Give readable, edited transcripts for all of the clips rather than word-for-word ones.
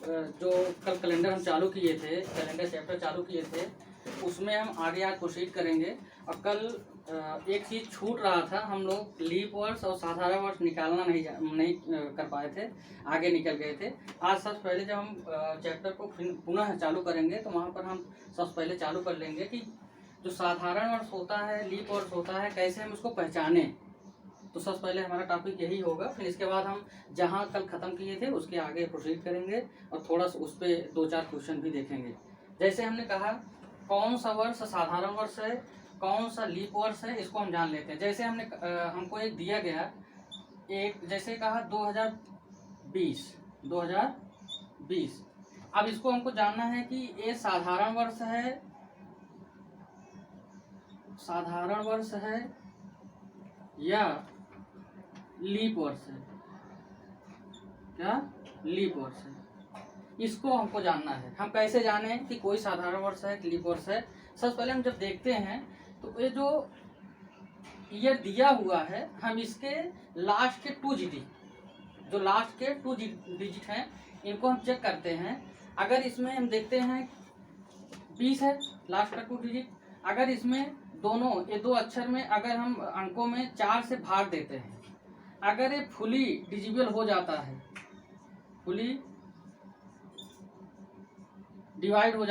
जो कल कैलेंडर हम चालू किए थे, कैलेंडर चैप्टर चालू किए थे, उसमें हम आगे आज प्रोसीड करेंगे। और कल एक चीज़ छूट रहा था, हम लोग लीप वर्ष और साधारण वर्ष निकालना नहीं कर पाए थे, आगे निकल गए थे। आज सबसे पहले जब हम चैप्टर को पुनः चालू करेंगे तो वहाँ पर हम सबसे पहले चालू कर लेंगे कि जो साधारण वर्ष होता है, लीप वर्ष होता है, कैसे हम उसको पहचाने। तो सबसे पहले हमारा टॉपिक यही होगा। फिर इसके बाद हम जहाँ कल ख़त्म किए थे उसके आगे प्रोसीड करेंगे और थोड़ा सा उस पर 2-4 क्वेश्चन भी देखेंगे। जैसे हमने कहा कौन सा वर्ष साधारण वर्ष है, कौन सा लीप वर्ष है, इसको हम जान लेते हैं। जैसे हमको एक दिया गया, एक जैसे कहा 2020। अब इसको हमको जानना है कि ये साधारण वर्ष है या लीप वर्ष है, क्या लीप वर्ष है, इसको हमको जानना है। हम कैसे जाने कि कोई साधारण वर्ष है कि लीप वर्ष है। सबसे पहले हम जब देखते हैं तो ये जो ईयर दिया हुआ है, हम इसके लास्ट के 2 डिजिट, जो लास्ट के 2 डिजिट हैं, इनको हम चेक करते हैं। अगर इसमें हम देखते हैं 20 है लास्ट का 2 डिजिट, अगर इसमें दोनों ये 2 अक्षर में अगर हम अंकों में 4 से भाग देते हैं, अगर ये फुली डिजिबल हो जाता है, फुली डिवाइड हो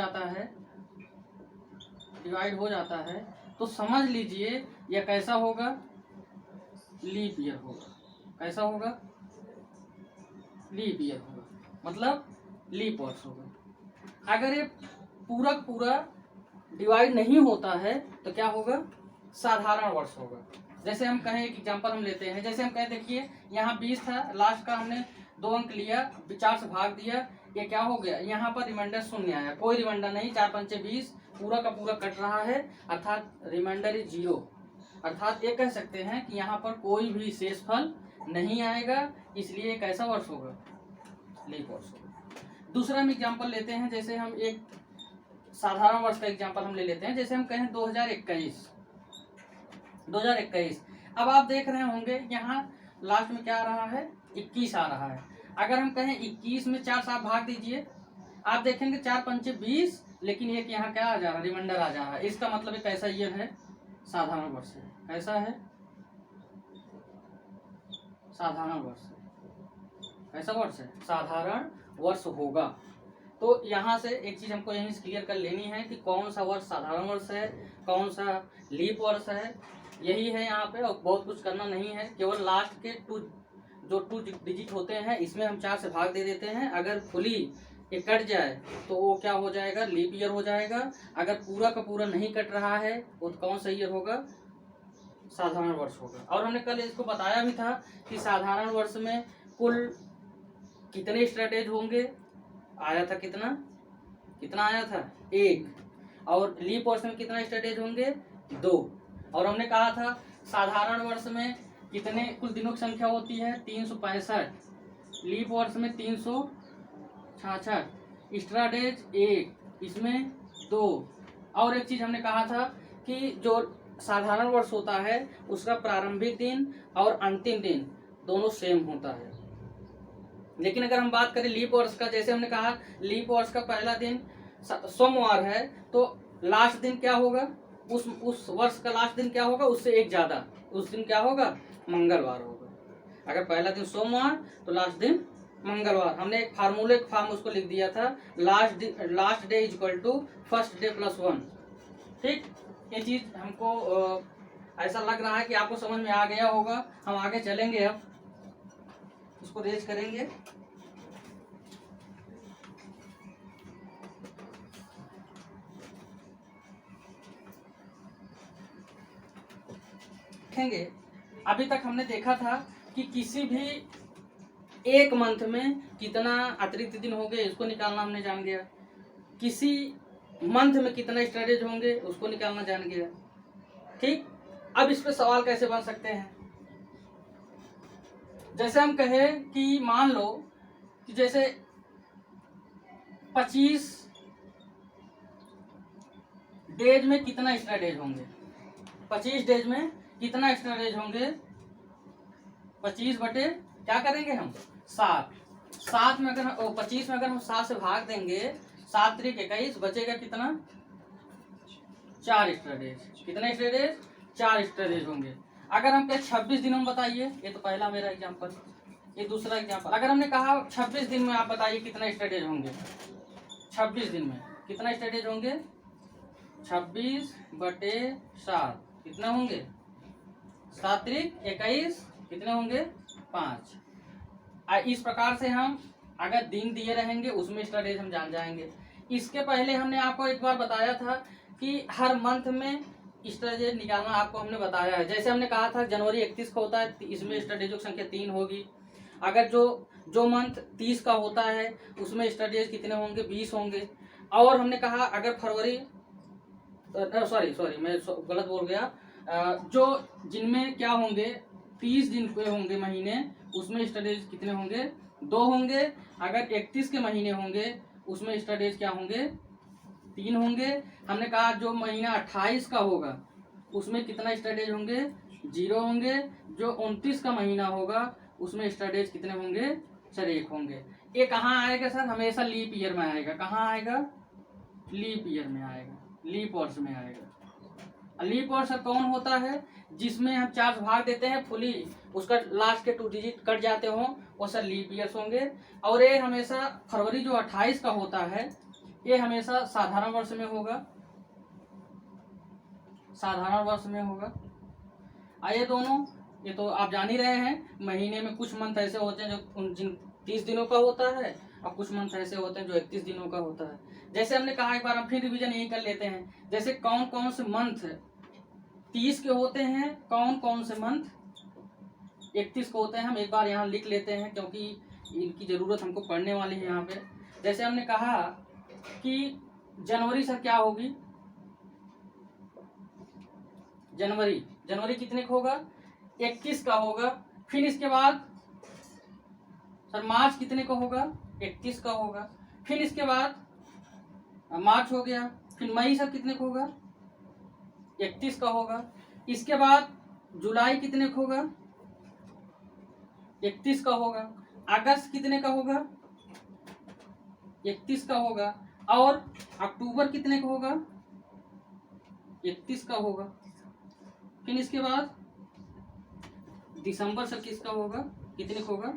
जाता है, तो समझ लीजिए यह कैसा होगा, लीप ईयर होगा। कैसा होगा? लीप ईयर होगा, मतलब लीप वर्ष होगा। अगर ये पूरा डिवाइड नहीं होता है तो क्या होगा? साधारण वर्ष होगा। जैसे हम कहें, एक एग्जांपल हम लेते हैं, जैसे हम कहें देखिए यहाँ 20 था, लास्ट का हमने 2 अंक लिया, 4 से भाग दिया, ये क्या हो गया? यहाँ पर रिमाइंडर 0 आया, कोई रिमाइंडर नहीं, 4 पंचे 20, पूरा का पूरा कट रहा है, अर्थात रिमाइंडर इज 0। अर्थात ये कह सकते हैं कि यहाँ पर कोई भी शेषफल नहीं आएगा, इसलिए कैसा वर्ष होगा? लीप वर्ष होगा। दूसरा हम एग्जाम्पल लेते हैं, जैसे हम एक साधारण वर्ष का एग्जाम्पल हम ले लेते हैं, जैसे हम कहें 2021। अब आप देख रहे होंगे यहाँ लास्ट में क्या आ रहा है? 21 आ रहा है। अगर हम कहें 21 में 4 से आप भाग दीजिए, आप देखेंगे 4 पंचे 20, लेकिन एक यहाँ क्या आ जा रहा है? रिमाइंडर आ जा रहा है। इसका मतलब एक कैसा ईयर है? साधारण वर्ष है। कैसा है? साधारण वर्ष है। कैसा वर्ष है? साधारण वर्ष होगा। तो यहाँ से एक चीज हमको यहीं से क्लियर कर लेनी है कि कौन सा वर्ष साधारण वर्ष है, कौन सा लीप वर्ष है, यही है यहाँ पे। और बहुत कुछ करना नहीं है, केवल लास्ट के 2 डिजिट होते हैं, इसमें हम 4 से भाग दे देते हैं। अगर फुली ये कट जाए तो वो क्या हो जाएगा? लीप ईयर हो जाएगा। अगर पूरा का पूरा नहीं कट रहा है वो कौन सा ईयर होगा? साधारण वर्ष होगा। और हमने कल इसको बताया भी था कि साधारण वर्ष में कुल कितने स्ट्रेटेज होंगे? आया था कितना आया था? 1। और लीप वर्ष में कितना स्ट्रेटेज होंगे? 2। और हमने कहा था साधारण वर्ष में कितने कुल दिनों की संख्या होती है? 365। लीप वर्ष में 366। स्ट्रेटेज 1, इसमें 2। और एक चीज हमने कहा था कि जो साधारण वर्ष होता है उसका प्रारंभिक दिन और अंतिम दिन दोनों सेम होता है। लेकिन अगर हम बात करें लीप वर्ष का, जैसे हमने कहा लीप वर्ष का पहला दिन सोमवार है, तो लास्ट दिन क्या होगा? उस वर्ष का लास्ट दिन क्या होगा? उससे एक ज्यादा, उस दिन क्या होगा? मंगलवार होगा। अगर पहला दिन सोमवार तो लास्ट दिन मंगलवार। हमने एक फॉर्म उसको लिख दिया था, last day is equal to first day plus 1। ठीक, ये चीज हमको ऐसा लग रहा है कि आपको समझ में आ गया होगा। हम आगे चलेंगे, अब इसको रेज करेंगे। देखेंगे, अभी तक हमने देखा था कि किसी भी एक मंथ में कितना अतिरिक्त दिन होंगे इसको निकालना हमने जान गया, किसी मंथ में कितना स्ट्रेटेज होंगे उसको निकालना जान गया। ठीक, अब इस पे सवाल कैसे बन सकते हैं? जैसे हम कहें कि मान लो कि जैसे 25 डेज में कितना स्ट्रेटेज होंगे? 25 डेज में कितना स्ट्रेटेज होंगे? 25 बटे क्या करेंगे हम? 7। 7 में अगर 25 में अगर हम 7 से भाग देंगे, 7 त्रिक 21, बचेगा कितना? 4 एक्स्ट्रा डेज। कितना एक्स्ट्रा डेज? 4 एक्स्ट्रा डेज होंगे। अगर हम कहें 26 दिनों में बताइए, ये तो पहला मेरा एग्जाम्पल, ये दूसरा एग्जाम्पल। अगर हमने कहा 26 दिन में आप बताइए कितना एक्स्ट्रा डेज होंगे? 26 दिन में कितना एक्स्ट्रा डेज होंगे? 26/7 कितने होंगे? 7 त्रिक 21 कितने होंगे? 5। इस प्रकार से हम अगर दिन दिए रहेंगे उसमें एक्स्ट्रा डेज हम जान जाएंगे। इसके पहले हमने आपको एक बार बताया था कि हर मंथ में एक्स्ट्रा डेज निकालना आपको हमने बताया है। जैसे हमने कहा था जनवरी 31 का होता है, इसमें एक्स्ट्रा डेजों की संख्या 3 होगी। अगर जो मंथ 30 का होता है उसमें एक्स्ट्रा डेज कितने होंगे? 20 होंगे। और हमने कहा अगर फरवरी, सॉरी मैं गलत बोल गया, जो जिनमें क्या होंगे 30 दिन के होंगे महीने, उसमें एक्स्ट्रा डेज कितने होंगे? 2 होंगे। अगर 31 के महीने होंगे उसमें एक्स्ट्रा डेज क्या होंगे? 3 होंगे। हमने कहा जो महीना 28 का होगा उसमें कितना एक्स्ट्रा डेज होंगे? 0 होंगे। जो 29 का महीना होगा उसमें एक्स्ट्रा डेज कितने होंगे? सर 1 होंगे। ये कहाँ आएगा सर? हमेशा लीप ईयर में आएगा। कहाँ आएगा? लीप ईयर में आएगा, लीप वर्ष में आएगा। लीप वर्ष कौन होता है? जिसमें हम 4 से भाग देते हैं फुली, उसका लास्ट के 2 डिजिट कट जाते हों, वो सर लीप ईयर्स होंगे। और ये हमेशा फरवरी जो 28 का होता है ये हमेशा साधारण वर्ष में होगा, साधारण वर्ष में होगा। आइए दोनों, ये तो आप जान ही रहे हैं, महीने में कुछ मंथ ऐसे होते हैं जो जिन 30 दिनों का होता है और कुछ मंथ ऐसे होते हैं जो 31 दिनों का होता है। जैसे हमने कहा, एक बार हम फिर रिवीजन यही कर लेते हैं। जैसे कौन कौन से मंथ 30 के होते हैं, कौन कौन से मंथ 31 को होते हैं, हम एक बार यहाँ लिख लेते हैं क्योंकि इनकी जरूरत हमको पढ़ने वाली है यहाँ पे। जैसे हमने कहा कि जनवरी सर क्या होगी? जनवरी कितने का होगा? 21 का होगा। फिर इसके बाद सर मार्च कितने का होगा? 31 का होगा। फिर इसके बाद मार्च हो गया। फिर मई सर कितने का होगा? 31 का होगा। इसके बाद जुलाई कितने का होगा? 31 का होगा। अगस्त कितने का होगा? 31 का होगा। और अक्टूबर कितने का होगा? 31 का होगा। फिर इसके बाद दिसंबर सर किसका होगा? कितने का होगा?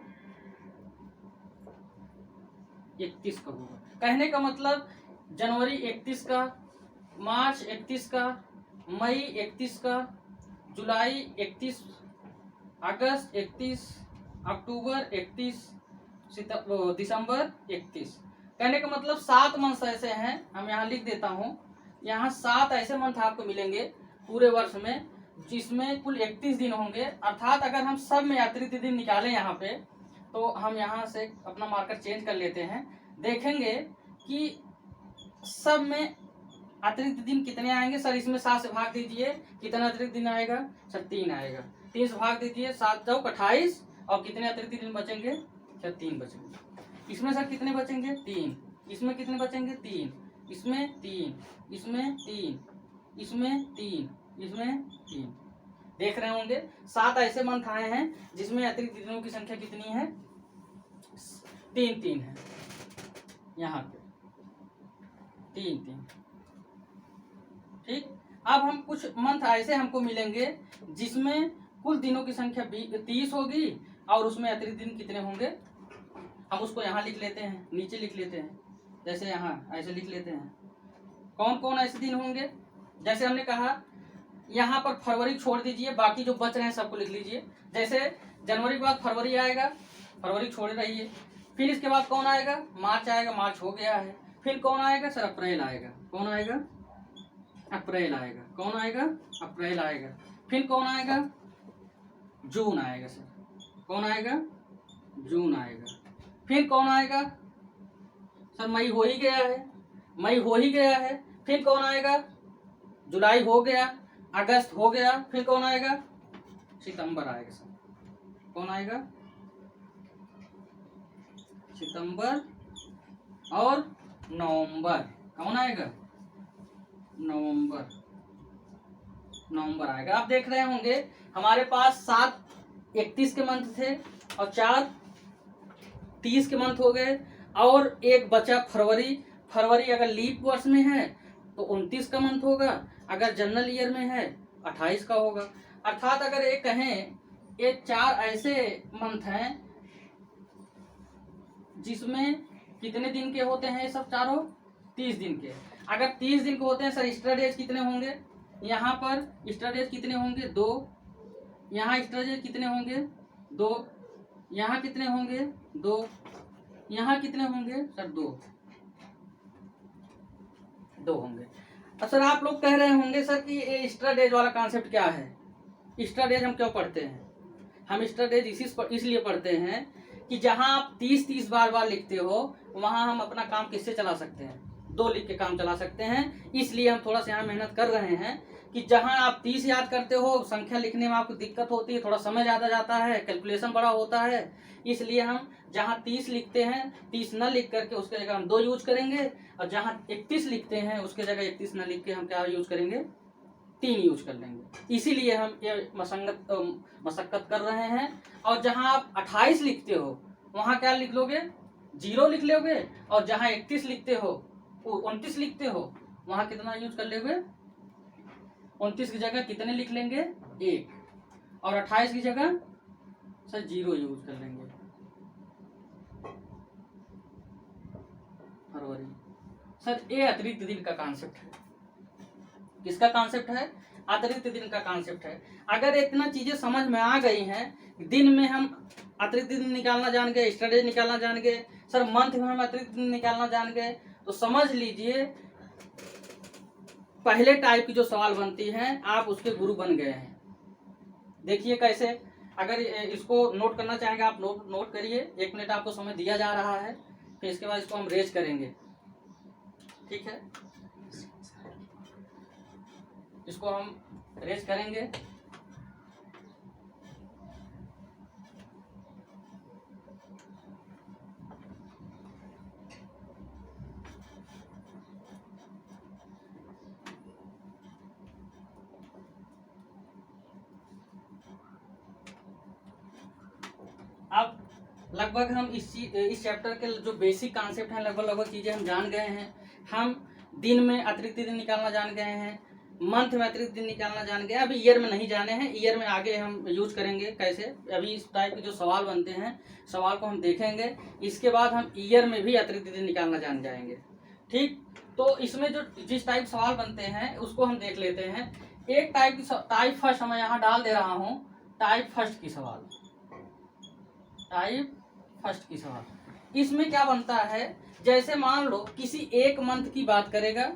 31 का होगा। कहने का मतलब जनवरी 31 का, मार्च 31 का, मई 31 का, जुलाई 31, अगस्त 31, अक्टूबर 31, दिसंबर 31। कहने का मतलब 7 मंथ ऐसे हैं, हम यहाँ लिख देता हूँ। यहाँ 7 ऐसे मंथ आपको मिलेंगे पूरे वर्ष में जिसमें कुल 31 दिन होंगे। अर्थात अगर हम सब में अतिरिक्त दिन निकालें यहाँ पे, तो हम यहाँ से अपना मार्कर चेंज कर लेते हैं, देखेंगे कि सब में अतिरिक्त दिन कितने आएंगे। सर इसमें 7 से भाग दीजिए, कितना अतिरिक्त दिन आएगा? सर 3 आएगा। 3 से भाग दीजिए, 7 चौक 28, और कितने अतिरिक्त दिन बचेंगे? सर 3 बचेंगे। इसमें सर कितने बचेंगे? 3। इसमें कितने बचेंगे? 3। इसमें 3, इसमें 3, इसमें 3, इसमें 3। देख रहे होंगे 7 ऐसे मंथ आए हैं जिसमें अतिरिक्त दिनों की संख्या कितनी है? 3 है। यहाँ पे 3। ठीक। अब हम कुछ मंथ ऐसे हमको मिलेंगे जिसमें कुल दिनों की संख्या 30 होगी और उसमें अतिरिक्त दिन कितने होंगे? हम उसको यहाँ लिख लेते हैं, नीचे लिख लेते हैं। जैसे यहाँ ऐसे लिख लेते हैं कौन कौन ऐसे दिन होंगे। जैसे हमने कहा यहाँ पर फरवरी छोड़ दीजिए, बाकी जो बच रहे हैं सबको लिख लीजिए। जैसे जनवरी के बाद फरवरी आएगा, फरवरी छोड़ रहिए। फिर इसके बाद कौन आएगा? मार्च आएगा, मार्च हो गया है। फिर कौन आएगा? सर अप्रैल आएगा। कौन आएगा? अप्रैल आएगा। कौन आएगा? अप्रैल आएगा। फिर कौन आएगा? जून आएगा। सर कौन आएगा? जून आएगा। फिर कौन आएगा? सर मई हो ही गया है, मई हो ही गया है। फिर कौन आएगा? जुलाई हो गया, अगस्त हो गया। फिर कौन आएगा? सितंबर आएगा। सर कौन आएगा? सितंबर और नवंबर। कौन आएगा? नवंबर आएगा। आप देख रहे होंगे हमारे पास 7 31 के मंथ थे और 4 30 के मंथ हो गए, और एक बचा फरवरी। फरवरी अगर लीप वर्ष में है तो 29 का मंथ होगा, अगर जनरल ईयर में है 28 का होगा। अर्थात अगर ये कहें ये 4 ऐसे मंथ हैं जिसमें कितने दिन के होते हैं, ये सब चारों 30 दिन के। अगर 30 दिन के होते हैं सर, एक्स्ट्रा डेज कितने होंगे, यहाँ पर एक्स्ट्रा डेज कितने होंगे 2, यहाँ एक्स्ट्रा डेज कितने होंगे 2, यहाँ कितने होंगे 2, यहाँ कितने होंगे सर 2 होंगे। अब सर आप लोग कह रहे होंगे सर कि ये एक्स्ट्रा डेज वाला कॉन्सेप्ट क्या है, एक्स्ट्रा डेज हम क्यों पढ़ते हैं। हम एक्स्ट्रा डेज इसलिए पढ़ते हैं कि जहां आप 30 बार लिखते हो वहां हम अपना काम किससे चला सकते हैं, 2 लिख के काम चला सकते हैं। इसलिए हम थोड़ा सा यहाँ मेहनत कर रहे हैं कि जहां आप 30 याद करते हो, संख्या लिखने में आपको दिक्कत होती है, थोड़ा समय ज़्यादा जाता है, कैलकुलेशन बड़ा होता है, इसलिए हम जहां 30 लिखते हैं 30 न लिख करके उसके जगह हम 2 यूज करेंगे, और जहां 31 लिखते हैं उसके जगह 31 न लिख के हम क्या यूज करेंगे, 3 यूज कर लेंगे। इसीलिए हम ये मशक्कत कर रहे हैं। और जहां आप 28 लिखते हो वहां क्या लिख लोगे, 0 लिख लोगे, और जहां 31 लिखते हो 29 लिखते हो वहां कितना यूज कर लोगे, 29 की जगह कितने लिख लेंगे 1, और 28 की जगह सर 0 यूज कर लेंगे। फरवरी सर ये अतिरिक्त दिन का कॉन्सेप्ट है। किसका कॉन्सेप्ट है, अतिरिक्त दिन का कॉन्सेप्ट है। अगर इतना चीजें समझ में आ गई हैं, दिन में हम अतिरिक्त दिन निकालना जान गए, एक्स्ट्रा डे निकालना जान गए, सर मंथ में हम अतिरिक्त दिन निकालना जान गए, तो समझ लीजिए पहले टाइप की जो सवाल बनती हैं आप उसके गुरु बन गए हैं। देखिए कैसे, अगर इसको नोट करना चाहेंगे आप नोट करिए, 1 मिनट आपको समय दिया जा रहा है, फिर इसके बाद इसको हम रेज करेंगे, ठीक है, इसको हम रेज करेंगे। अब लगभग हम इस चैप्टर के जो बेसिक कॉन्सेप्ट हैं लगभग चीजें हम जान गए हैं। हम दिन में अतिरिक्त दिन निकालना जान गए हैं, मंथ में अतिरिक्त दिन निकालना जान गए। अभी ईयर में नहीं जाने हैं, ईयर में आगे हम यूज करेंगे कैसे। अभी इस टाइप के जो सवाल बनते हैं सवाल को हम देखेंगे, इसके बाद हम ईयर में भी अतिरिक्त दिन निकालना जान जाएंगे, ठीक। तो इसमें जो जिस टाइप सवाल बनते हैं उसको हम देख लेते हैं। एक टाइप फर्स्ट मैं यहाँ डाल दे रहा हूँ, टाइप फर्स्ट की सवाल, टाइप फर्स्ट की सवाल। इसमें क्या बनता है, जैसे मान लो किसी एक मंथ की बात करेगा,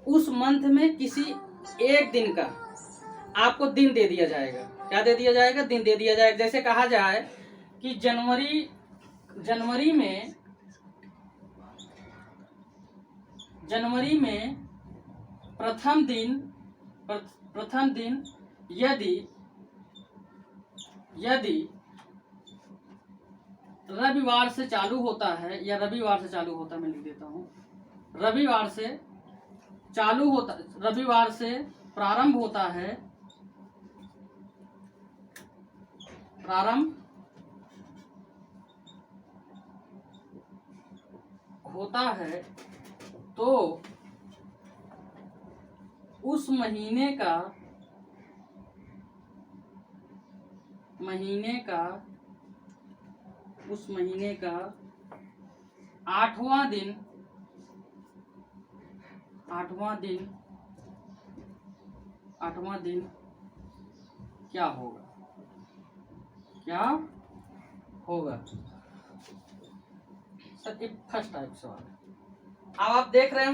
उस मंथ में किसी एक दिन का आपको दिन दे दिया जाएगा। क्या दे दिया जाएगा, दिन दे दिया जाएगा। जैसे कहा जाए कि जनवरी में प्रथम दिन यदि रविवार से चालू होता है, या रविवार से चालू होता, मैं लिख देता हूँ, रविवार से प्रारंभ होता है तो उस महीने का 8वां दिन क्या होगा सर। ये फर्स्ट टाइप सवाल है। अब आप देख रहे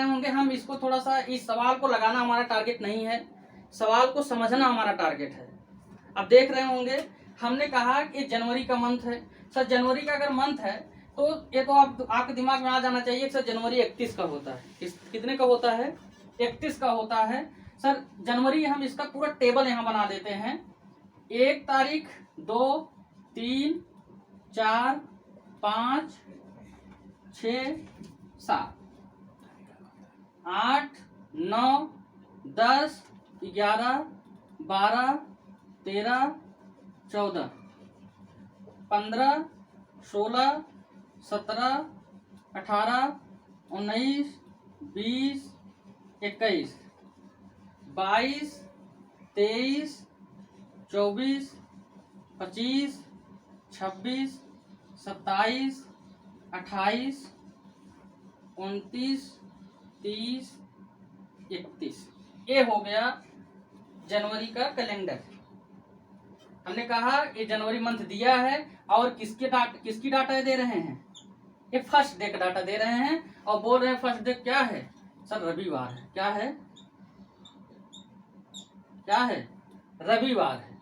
होंगे, हम इसको थोड़ा सा, इस सवाल को लगाना हमारा टारगेट नहीं है, सवाल को समझना हमारा टारगेट है। अब देख रहे होंगे हमने कहा कि जनवरी का मंथ है, सर जनवरी का अगर मंथ है तो ये तो आपके दिमाग में आ जाना चाहिए कि सर जनवरी 31 का होता है। कितने का होता है, 31 का होता है। सर जनवरी हम इसका पूरा टेबल यहाँ बना देते हैं, 1 तारीख 2 3 4 5 6 7 8 9 10 11 12 13 14 15 16, 17, 18, 19, 20, 21, 22, 23, 24, 25, 26, 27, 28, 29, 30, 31। ये हो गया जनवरी का कैलेंडर। हमने कहा ये जनवरी मंथ दिया है और किसकी डाटा दे रहे हैं, ये फर्स्ट डे का डाटा दे रहे हैं और बोल रहे हैं फर्स्ट डे क्या है सर, रविवार है। क्या है, क्या है, रविवार है।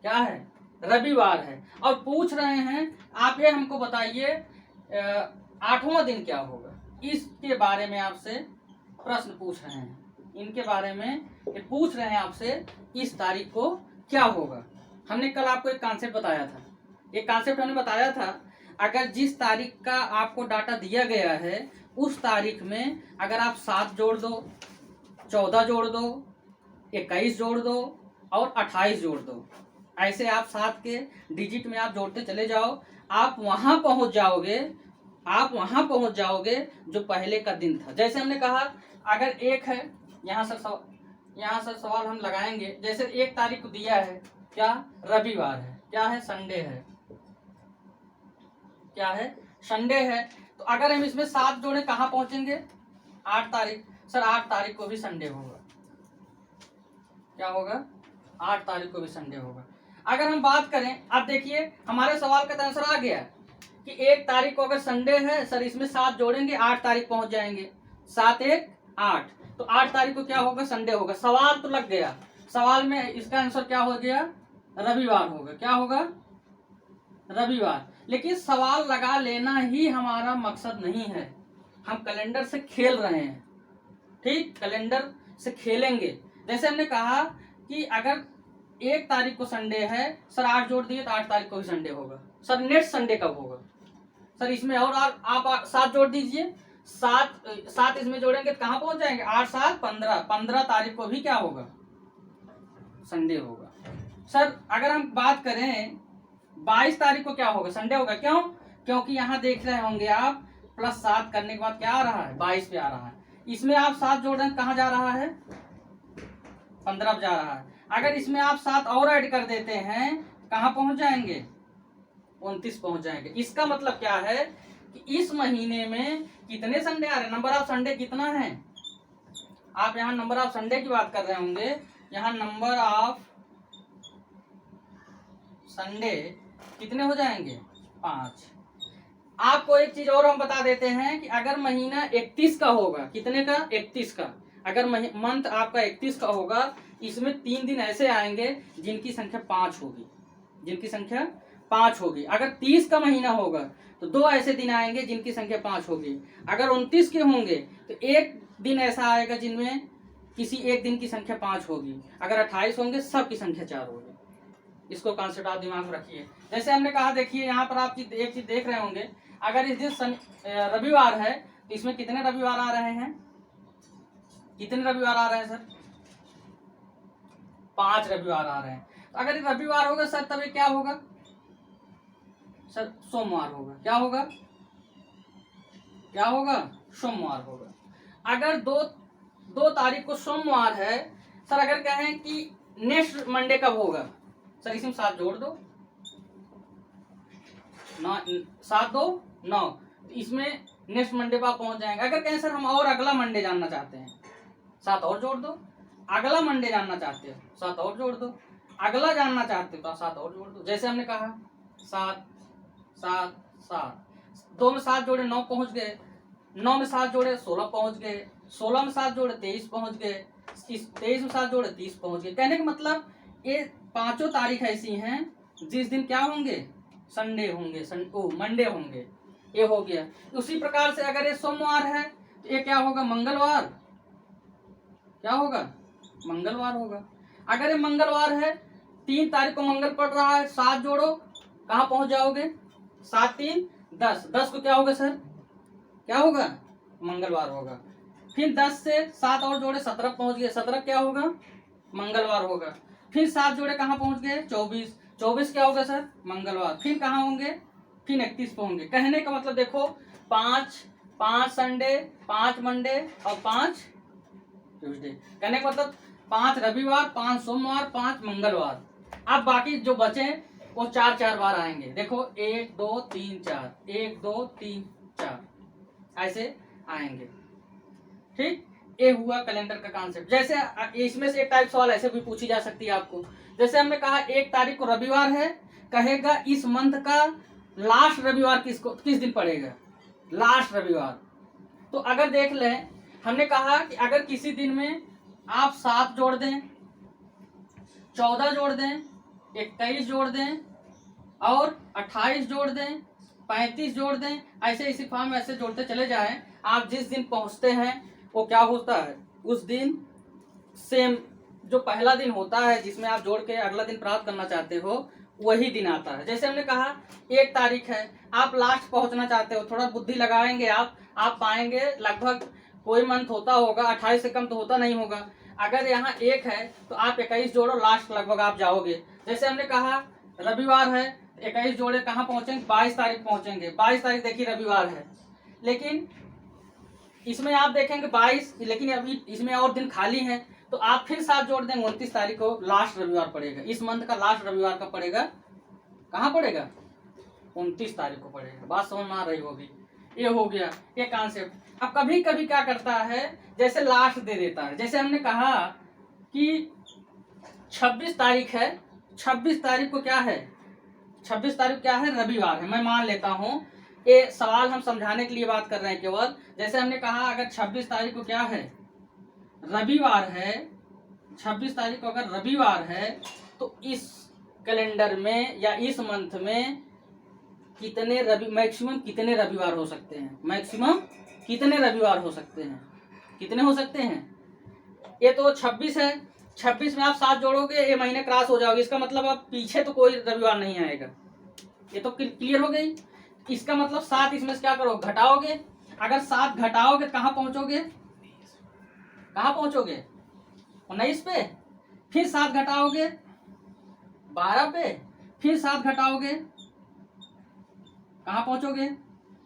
क्या है, रविवार है। और पूछ रहे हैं आप ये हमको बताइए 8वां दिन क्या होगा, इसके बारे में आपसे प्रश्न पूछ रहे हैं। इनके बारे में ये पूछ रहे हैं आपसे, इस तारीख को क्या होगा। हमने कल आपको एक कॉन्सेप्ट बताया था, एक कॉन्सेप्ट हमने बताया था, अगर जिस तारीख का आपको डाटा दिया गया है उस तारीख में अगर आप 7 जोड़ दो, 14 जोड़ दो, 21 जोड़ दो और 28 जोड़ दो, ऐसे आप 7 के डिजिट में आप जोड़ते चले जाओ, आप वहां पहुंच जाओगे, आप वहां पहुंच जाओगे जो पहले का दिन था। जैसे हमने कहा अगर एक है, यहाँ सर सवाल हम लगाएंगे, जैसे 1 तारीख को दिया है क्या, रविवार है, क्या है, संडे है, क्या है, संडे है। तो अगर हम इसमें 7 जोड़े कहाँ पहुंचेंगे, 8 तारीख। सर 8 तारीख को भी संडे होगा, क्या होगा, 8 तारीख को भी संडे होगा। अगर हम बात करें, अब देखिए हमारे सवाल का आंसर आ गया कि 1 तारीख को अगर संडे है सर इसमें 7 जोड़ेंगे 8 तारीख पहुंच जाएंगे, 7 1 8, तो 8 तारीख को क्या होगा, संडे होगा। सवाल तो लग गया, सवाल में इसका आंसर क्या हो गया, रविवार होगा। क्या होगा, रविवार। लेकिन सवाल लगा लेना ही हमारा मकसद नहीं है, हम कैलेंडर से खेल रहे हैं, ठीक, कैलेंडर से खेलेंगे। जैसे हमने कहा कि अगर 1 तारीख को संडे है सर 8 जोड़ दिए तो 8 तारीख को भी संडे होगा। सर नेक्स्ट संडे कब होगा, सर इसमें और आप 7 जोड़ दीजिए, 7 इसमें जोड़ेंगे तो कहाँ पहुंच जाएंगे, 8 7 15, 15 तारीख को भी क्या होगा, संडे होगा। सर अगर हम बात करें 22 तारीख को क्या होगा, संडे होगा। क्यों, क्योंकि यहाँ देख रहे होंगे आप +7 करने के बाद क्या आ रहा है, 22 पे आ रहा है। इसमें आप 7 जोड़ रहे हैं, कहाँ जा रहा है, 15 पे जा रहा है। अगर इसमें आप 7 और ऐड कर देते हैं कहाँ पहुंच जाएंगे, 29 पहुंच जाएंगे। इसका मतलब क्या है कि इस महीने में कितने संडे आ रहे हैं, नंबर ऑफ संडे कितना है। आप यहाँ नंबर ऑफ संडे की बात कर रहे होंगे, यहाँ नंबर ऑफ संडे कितने हो जाएंगे, 5। आपको एक चीज और हम बता देते हैं कि अगर महीना 31 का होगा, कितने का, 31 का, अगर मंथ आपका 31 का होगा, इसमें 3 दिन ऐसे आएंगे जिनकी संख्या 5 होगी, जिनकी संख्या 5 होगी। अगर 30 का महीना होगा तो 2 ऐसे दिन आएंगे जिनकी संख्या 5 होगी। अगर 29 के होंगे तो 1 दिन ऐसा आएगा जिनमें किसी एक दिन की संख्या 5 होगी। अगर 28 होंगे सबकी संख्या 4 होगी। इसको कॉन्सेप्ट आप दिमाग में रखिए। जैसे हमने कहा, देखिए यहाँ पर आप एक चीज देख रहे होंगे, अगर इस दिन रविवार है तो इसमें कितने रविवार आ रहे हैं, कितने रविवार आ रहे हैं सर, 5 रविवार आ रहे हैं। तो अगर ये रविवार होगा सर तब ये क्या होगा, सर सोमवार होगा। क्या होगा, क्या होगा, सोमवार होगा। अगर 2 तारीख को सोमवार है सर, अगर कहें कि नेक्स्ट मंडे कब होगा, सर इसमें 7 जोड़ दो, 7 2 9, इसमें नेक्स्ट मंडे पर आप पहुंच जाएंगे। अगर कहें सर हम और अगला मंडे जानना चाहते हैं, 7 और जोड़ दो। अगला मंडे जानना चाहते हो 7 और जोड़ दो। अगला जानना चाहते हो तो 7 और जोड़ दो। जैसे हमने कहा 7 7 7, 2 में 7 जोड़े 9 पहुंच गए, 9 में 7 जोड़े 16 पहुंच गए, 16 में 7 जोड़े 23 पहुंच गए, 23 में 7 जोड़े 30 पहुंच गए। कहने का मतलब ये 5 तारीख ऐसी हैं जिस दिन क्या होंगे, संडे होंगे, मंडे होंगे। ये हो गया। उसी प्रकार से अगर ये सोमवार है तो ये क्या होगा, मंगलवार। क्या होगा, मंगलवार होगा। अगर ये मंगलवार है, 3 तारीख को मंगल पड़ रहा है, 7 जोड़ो कहाँ पहुंच जाओगे, 7 3 10, 10 को क्या होगा सर, क्या होगा, मंगलवार होगा। फिर 10 से 7 और जोड़े 17 पहुंच गए, 17 क्या होगा, मंगलवार होगा। फिर 7 जोड़े कहाँ पहुंच गए, 24, 24 क्या होगा सर, मंगलवार। फिर कहाँ होंगे, फिर 31 पे होंगे। कहने का मतलब देखो 5 संडे, 5 मंडे और 5 ट्यूसडे। कहने का मतलब 5 रविवार, 5 सोमवार, 5 मंगलवार। अब बाकी जो बचे वो 4 बार आएंगे। देखो 1 2 3 4, 1 2 3 4 ऐसे आएंगे। ठीक, ये हुआ कैलेंडर का कॉन्सेप्ट। जैसे इसमें से एक टाइप सवाल ऐसे भी पूछी जा सकती है आपको। जैसे हमने कहा 1 तारीख को रविवार है, कहेगा इस मंथ का लास्ट रविवार किस दिन पड़ेगा, लास्ट रविवार। तो अगर देख लें, हमने कहा कि अगर किसी दिन में आप 7 जोड़ दें, 14 जोड़ दें, 21 जोड़ दें और 28 जोड़ दें, 35 जोड़ दें, ऐसे इसी फॉर्म में ऐसे जोड़ते चले जाएं, आप जिस दिन पहुंचते हैं वो क्या होता है, उस दिन सेम जो पहला दिन होता है जिसमें आप जोड़ के अगला दिन प्राप्त करना चाहते हो वही दिन आता है। जैसे हमने कहा 1 तारीख है, आप लास्ट पहुंचना चाहते हो, थोड़ा बुद्धि लगाएंगे आप पाएंगे लगभग कोई मंथ होता होगा 28 से कम तो होता नहीं होगा। अगर यहाँ 1 है तो आप 21 जोड़ो, लास्ट लगभग आप जाओगे। जैसे हमने कहा रविवार है, 21 जोड़े कहाँ पहुंचेंगे, 22 तारीख पहुंचेंगे। 22 तारीख देखिए रविवार है, लेकिन इसमें आप देखेंगे 22, लेकिन अभी इसमें और दिन खाली हैं, तो आप फिर 7 जोड़ देंगे, 29 तारीख को लास्ट रविवार पड़ेगा। इस मंथ का लास्ट रविवार का पड़ेगा, कहाँ पड़ेगा, 29 तारीख को पड़ेगा। बात समझ में आ रही होगी। ये हो गया ये कॉन्सेप्ट। अब कभी कभी क्या करता है, जैसे लास्ट दे देता है। जैसे हमने कहा कि 26 तारीख है, 26 तारीख को क्या है, 26 तारीख क्या है, रविवार है। मैं मान लेता हूं, ये सवाल हम समझाने के लिए बात कर रहे हैं केवल। जैसे हमने कहा अगर 26 तारीख को क्या है, रविवार है, 26 तारीख को अगर रविवार है तो इस कैलेंडर में या इस मंथ में मैक्सिमम कितने रविवार हो सकते हैं, मैक्सिमम कितने रविवार हो सकते हैं, कितने हो सकते हैं। ये तो 26 है, 26 में आप 7 जोड़ोगे, ये महीने क्रॉस हो जाओगे, इसका मतलब अब पीछे तो कोई रविवार नहीं आएगा। ये तो क्लियर हो गई। इसका मतलब 7 इसमें से क्या करो, घटाओगे। अगर 7 घटाओगे कहाँ पहुंचोगे, कहाँ पहुंचोगे, 19 पे। फिर 7 घटाओगे 12 पे, फिर 7 घटाओगे कहाँ पहुंचोगे,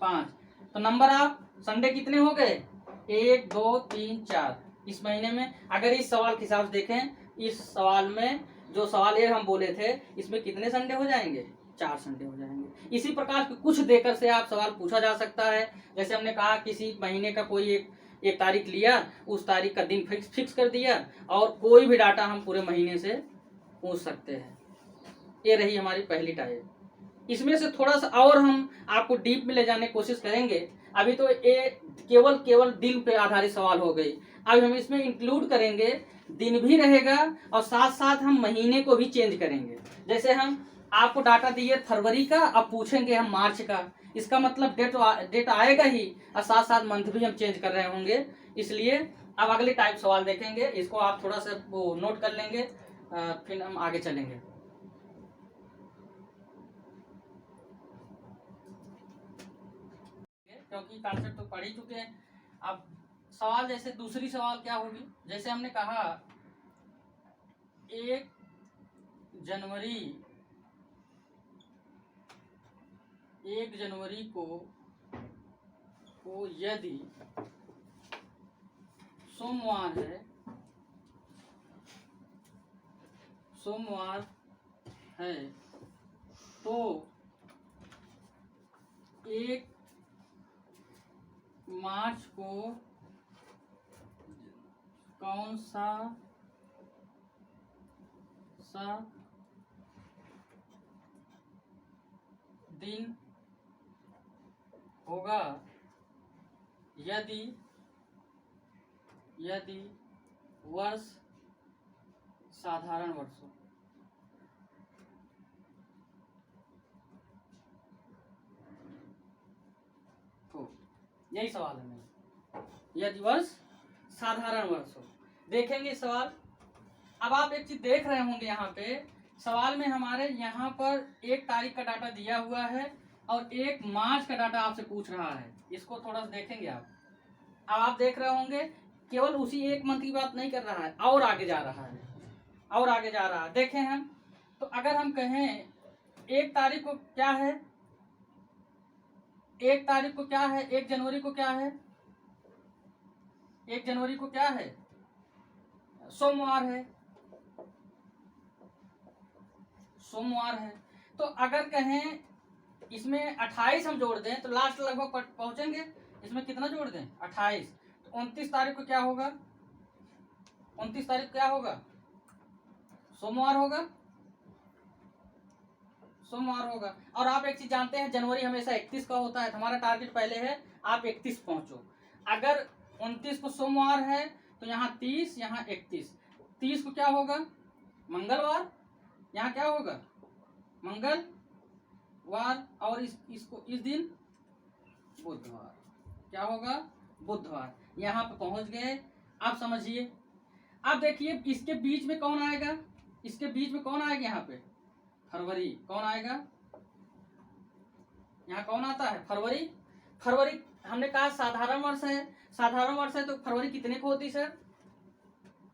5। तो नंबर आप संडे कितने हो गए, 1 2 3 4। इस महीने में अगर इस सवाल के हिसाब से देखें, इस सवाल में जो सवाल ये हम बोले थे, इसमें कितने संडे हो जाएंगे, 4 संडे हो जाएंगे। इसी प्रकार के कुछ देकर से आप सवाल पूछा जा सकता है। जैसे हमने कहा किसी महीने का कोई एक तारीख लिया, उस तारीख का दिन फिक्स कर दिया और कोई भी डाटा हम पूरे महीने से पूछ सकते हैं। ये रही हमारी पहली टाइप। इसमें से थोड़ा सा और हम आपको डीप में ले जाने की कोशिश करेंगे। अभी तो ये केवल दिन पे आधारित सवाल हो गई। अब हम इसमें इंक्लूड करेंगे, दिन भी रहेगा और साथ साथ हम महीने को भी चेंज करेंगे। जैसे हम आपको डाटा दिए फरवरी का, अब पूछेंगे हम मार्च का, इसका मतलब डेट आएगा ही और साथ साथ मंथ भी हम चेंज कर रहे होंगे। इसलिए अब अगले टाइप सवाल देखेंगे, इसको आप थोड़ा सा वो नोट कर लेंगे, फिर हम आगे चलेंगे। क्योंकि कॉन्सेप्ट तो पढ़ ही चुके हैं। अब सवाल जैसे दूसरी सवाल क्या होगी, जैसे हमने कहा 1 जनवरी को यदि सोमवार है तो 1 मार्च को कौन सा दिन होगा यदि वर्ष साधारण वर्ष हो। तो यही सवाल है मेरा, यदि वर्ष साधारण वर्ष हो। देखेंगे सवाल। अब आप एक चीज देख रहे होंगे, यहाँ पे सवाल में हमारे यहाँ पर 1 तारीख का डाटा दिया हुआ है और 1 मार्च का डाटा आपसे पूछ रहा है। इसको थोड़ा सा देखेंगे आप। अब आप देख रहे होंगे केवल उसी 1 मंथ की बात नहीं कर रहा है, और आगे जा रहा है, और आगे जा रहा है। देखें हम, तो अगर हम कहें 1 तारीख को क्या है, 1 तारीख को क्या है, 1 जनवरी को क्या है, 1 जनवरी को क्या है, सोमवार है, सोमवार है। तो अगर कहें इसमें 28 हम जोड़ दें तो लास्ट लगभग पहुंचेंगे। इसमें कितना जोड़ दें, 28। तो 29 तारीख को क्या होगा, 29 तारीख क्या होगा, सोमवार होगा, सोमवार होगा। और आप एक चीज जानते हैं, जनवरी हमेशा 31 का होता है। हमारा टारगेट पहले है आप 31 पहुंचो। अगर 29 को सोमवार है तो यहाँ 30, यहाँ 31। 30 को क्या होगा, मंगलवार, यहाँ क्या होगा, मंगलवार, और इसको इस दिन बुधवार, क्या होगा, बुधवार। यहाँ पे पहुंच गए। आप समझिए, अब देखिए इसके बीच में कौन आएगा, इसके बीच में कौन आएगा, यहाँ पे फरवरी, कौन आएगा, यहाँ कौन आता है, फरवरी। फरवरी हमने कहा साधारण वर्ष है, साधारण वर्ष है तो फरवरी कितने को होती सर,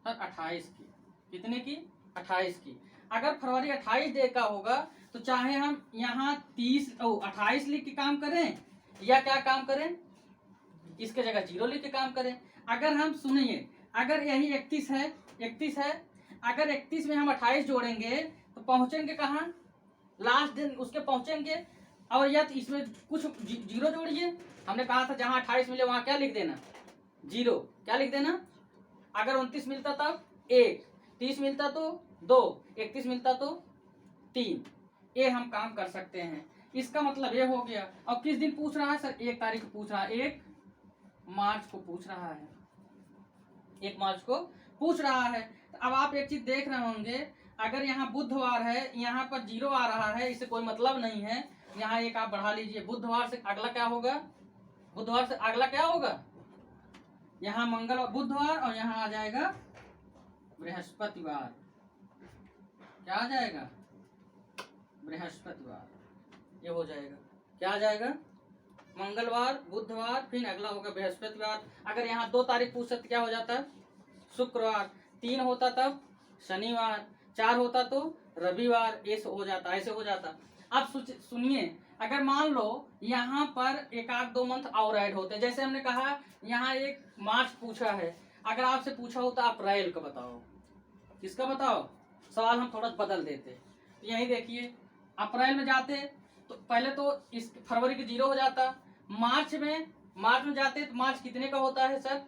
28 की। कितने की, 28 की। अगर फरवरी 28 डे का होगा तो चाहे हम यहाँ 28 लिख के काम करें या क्या काम करें, इसके जगह 0 लिख के काम करें। अगर हम सुनिए, अगर यही 31 है, 31 है, अगर 31 में हम 28 जोड़ेंगे तो पहुंचेंगे कहाँ, लास्ट दिन उसके पहुंचेंगे। और या तो इसमें कुछ 0 जोड़िए। हमने कहा था जहां 28 मिले वहां क्या लिख देना, 0। क्या लिख देना, अगर 29 मिलता तब 1, 30 मिलता तो 2, 31 मिलता तो 3। ये हम काम कर सकते हैं। इसका मतलब ये हो गया। अब किस दिन पूछ रहा है सर, 1 तारीख को पूछ रहा है, 1 मार्च को पूछ रहा है, 1 मार्च को पूछ रहा है। तो अब आप एक चीज देख रहे होंगे, अगर यहाँ बुधवार है, यहाँ पर 0 आ रहा है, इससे कोई मतलब नहीं है। यहाँ एक आप बढ़ा लीजिए, बुधवार से अगला क्या होगा, बुधवार से अगला क्या होगा, यहाँ मंगलवार, बुधवार, और यहाँ आ जाएगा बृहस्पतिवार। क्या आ जाएगा, बृहस्पतिवार। ये हो जाएगा, क्या आ जाएगा, मंगलवार, बुधवार, फिर अगला होगा बृहस्पतिवार। अगर यहाँ 2 तारीख पूछते तो क्या हो जाता, शुक्रवार। 3 होता तब शनिवार, 4 होता तो रविवार। ऐसे हो जाता, ऐसे हो जाता। अब सुनिए, अगर मान लो यहाँ पर 1-2 मंथ और ऐड होते, जैसे हमने कहा यहाँ 1 मार्च पूछा है, अगर आपसे पूछा होता अप्रैल का बताओ, किसका बताओ, सवाल हम थोड़ा बदल देते। तो यही देखिए, अप्रैल में जाते तो पहले तो इस फरवरी के 0 हो जाता। मार्च में जाते तो मार्च कितने का होता है सर,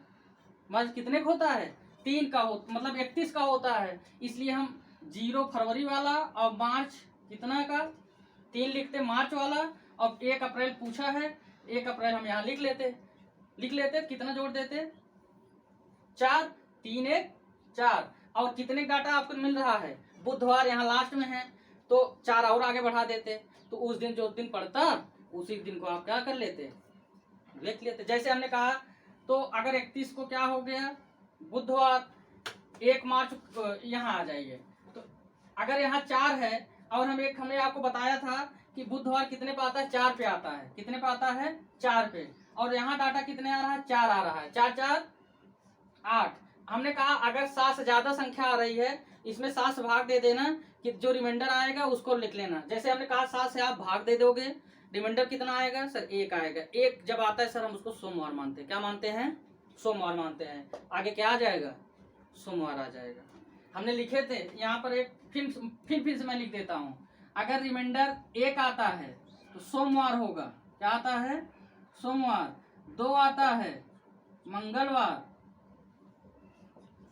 मार्च कितने का होता है, 3 का हो, मतलब 31 का होता है। इसलिए हम 0 फरवरी वाला और मार्च कितना का 3 लिखते, मार्च वाला। और 1 अप्रैल पूछा है, 1 अप्रैल हम यहाँ लिख लेते, कितना जोड़ देते, 4, 3 1 4। और कितने डाटा आपको मिल रहा है, बुधवार यहाँ लास्ट में है तो 4 और आगे बढ़ा देते। तो उस दिन जो दिन पड़ता उसी दिन को आप क्या कर लेते, लिख लेते। जैसे हमने कहा, तो अगर 31 को क्या हो गया, बुधवार, 1 मार्च यहाँ आ जाइए। तो अगर यहाँ 4 है और हमने आपको बताया था कि बुधवार कितने पे आता है, 4 पे आता है। कितने पे आता है, 4 पे। और यहाँ डाटा कितने आ रहा है, 4 आ रहा है, 4 4 8। हमने कहा अगर 7 से ज्यादा संख्या आ रही है, इसमें 7 से भाग दे देना, कि जो रिमाइंडर आएगा उसको लिख लेना। जैसे हमने कहा 7 से आप भाग दे दोगे, रिमाइंडर कितना आएगा सर, 1 आएगा। 1 जब आता है सर हम उसको सोमवार मानते हैं। क्या मानते हैं, सोमवार मानते हैं। आगे क्या आ जाएगा, सोमवार आ जाएगा। हमने लिखे थे यहाँ पर एक, फिर से मैं लिख देता हूँ। अगर रिमाइंडर 1 आता है तो सोमवार होगा। क्या आता है, सोमवार। 2 आता है मंगलवार,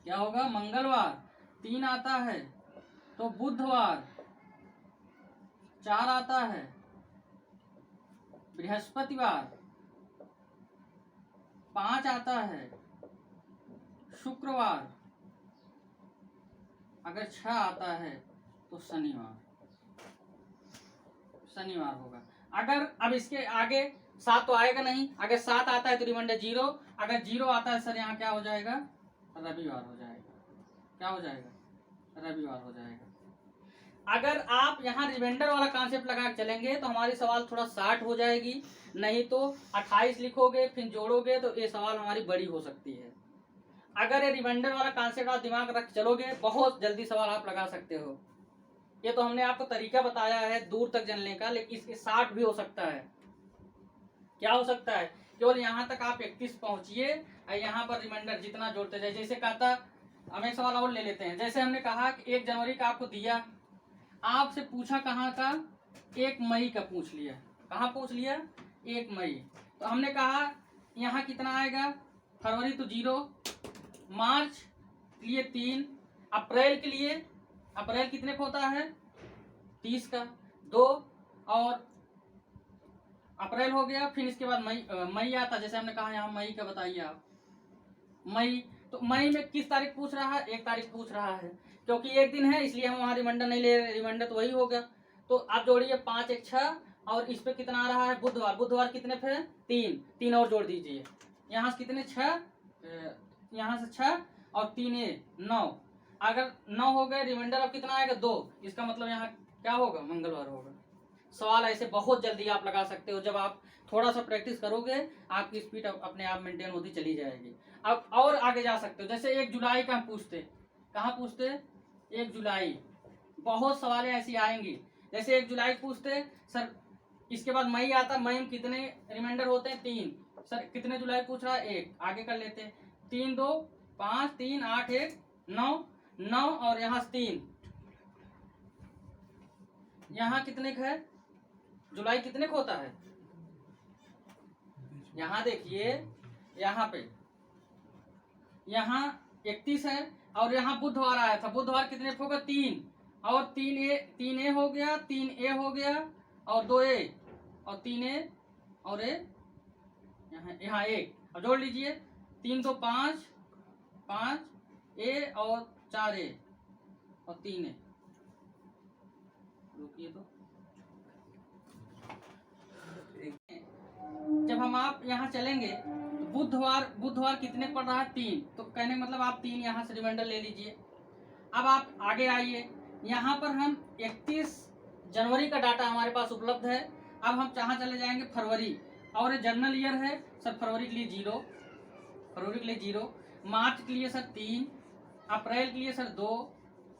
क्या होगा, मंगलवार। 3 आता है तो बुधवार। 4 आता है बृहस्पतिवार। 5 आता है शुक्रवार। अगर 6 आता है तो शनिवार होगा। अगर अब इसके आगे 7 तो आएगा नहीं। अगर 7 आता है तो रिमाइंडर 0। अगर 0 आता है सर यहाँ क्या हो जाएगा, रविवार हो जाएगा। क्या हो जाएगा, रविवार हो जाएगा। अगर आप यहाँ रिमाइंडर वाला कॉन्सेप्ट लगा के चलेंगे तो हमारी सवाल थोड़ा शार्ट हो जाएगी। नहीं तो 28 लिखोगे फिर जोड़ोगे तो ये सवाल हमारी बड़ी हो सकती है। अगर ये रिमाइंडर वाला कॉन्सेप्ट आप दिमाग रख चलोगे, बहुत जल्दी सवाल आप लगा सकते हो। ये तो हमने आपको तरीका बताया है दूर तक जानने का, लेकिन इसके 60 भी हो सकता है। क्या हो सकता है, केवल यहाँ तक आप 31 पहुंचिए और यहाँ पर रिमाइंडर जितना जोड़ते जाए। जैसे कहता, हम एक सवाल और ले लेते हैं। जैसे हमने कहा कि 1 जनवरी का आपको दिया, आपसे पूछा कहाँ का, 1 मई का पूछ लिया। कहाँ पूछ लिया, 1 मई। तो हमने कहा यहाँ कितना आएगा, फरवरी तो 0, मार्च के लिए 3, अप्रैल के लिए, अप्रैल कितने का होता है, 30 का 2, और अप्रैल हो गया। फिर इसके बाद मई आता, जैसे हमने कहा यहाँ मई का बताइए आप, मई। तो मई में किस तारीख पूछ रहा है, 1 तारीख पूछ रहा है, क्योंकि 1 दिन है इसलिए हम वहाँ रिमाइंडर नहीं ले रहे, रिमाइंडर तो वही होगा। तो आप जोड़िए 5 1 6, और इस पे कितना आ रहा है, बुधवार, बुधवार कितने पे, 3 और जोड़ दीजिए। यहाँ से कितने 6, यहाँ से 6 और 3 9, अगर 9 हो गए, रिमाइंडर अब कितना आएगा 2, इसका मतलब यहाँ क्या होगा, मंगलवार होगा। सवाल ऐसे बहुत जल्दी आप लगा सकते हो, जब आप थोड़ा सा प्रैक्टिस करोगे आपकी स्पीड अपने आप मेंटेन होती चली जाएगी। अब और आगे जा सकते हो, जैसे 1 जुलाई का हम पूछते, कहाँ पूछते, 1 जुलाई, बहुत सवाल ऐसी आएंगी। जैसे 1 जुलाई पूछते सर, इसके बाद मई आता, मई में कितने रिमाइंडर होते हैं, 3, सर कितने जुलाई पूछ रहा है, 1, आगे कर लेते हैं, 3 2 5 3 8 1 9 और यहाँ 3, यहाँ कितने का है, जुलाई कितने का होता है, यहाँ देखिए, यहाँ पे यहाँ 31 है, और यहाँ बुधवार आया था, बुधवार कितने का होगा, 3, और 3 ए हो गया, 3 ए हो गया, और 2 ए, और 3 ए, और ए, यहाँ 1, अब जोड़ लीजिए, 3 2 5 5 ए और 4 ए और 3 ए, रुकिए तो, जब हम आप यहाँ चलेंगे तो बुधवार कितने पड़ रहा है, 3, तो कहने का मतलब आप 3 यहाँ से रिमाइंडर ले लीजिए। अब आप आगे आइए, यहाँ पर हम 31 जनवरी का डाटा हमारे पास उपलब्ध है। अब हम कहाँ चले जाएंगे, फरवरी, और जनरल ईयर है सर, फरवरी के लिए 0, फरवरी के लिए 0, मार्च के लिए सर 3, अप्रैल के लिए सर 2,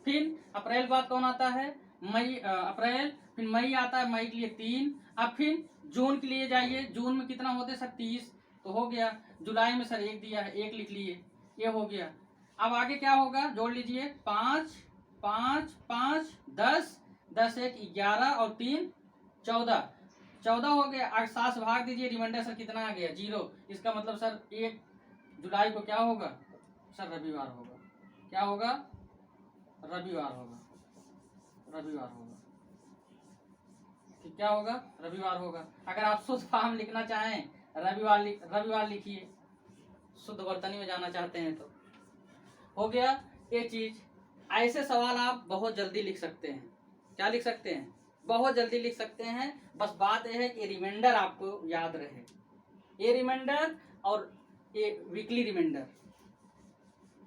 फिर अप्रैल के बाद कौन आता है, मई, अप्रैल, फिर मई आता है, मई के लिए 3, अब फिर जून के लिए जाइए, जून में कितना होते सर 30, तो हो गया। जुलाई में सर 1 दिया है, 1 लिख लिए, ये हो गया। अब आगे क्या होगा, जोड़ लीजिए, 5 5 5 10 10 1 11 और 3 14 हो गया। अगर 7 से भाग दीजिए, रिमाइंडर सर कितना आ गया, 0, इसका मतलब सर 1 जुलाई को क्या होगा, सर रविवार होगा। क्या होगा, रविवार होगा, रविवार होगा, क्या होगा, रविवार होगा। अगर आप शुद्ध फॉर्म लिखना चाहें, रविवार लिखिए, शुद्ध वर्तनी में जाना चाहते हैं तो हो गया ये चीज। ऐसे सवाल आप बहुत जल्दी लिख सकते हैं, क्या लिख सकते हैं, बहुत जल्दी लिख सकते हैं। बस बात यह है कि रिमाइंडर आपको याद रहे, ये रिमाइंडर और ये वीकली रिमाइंडर,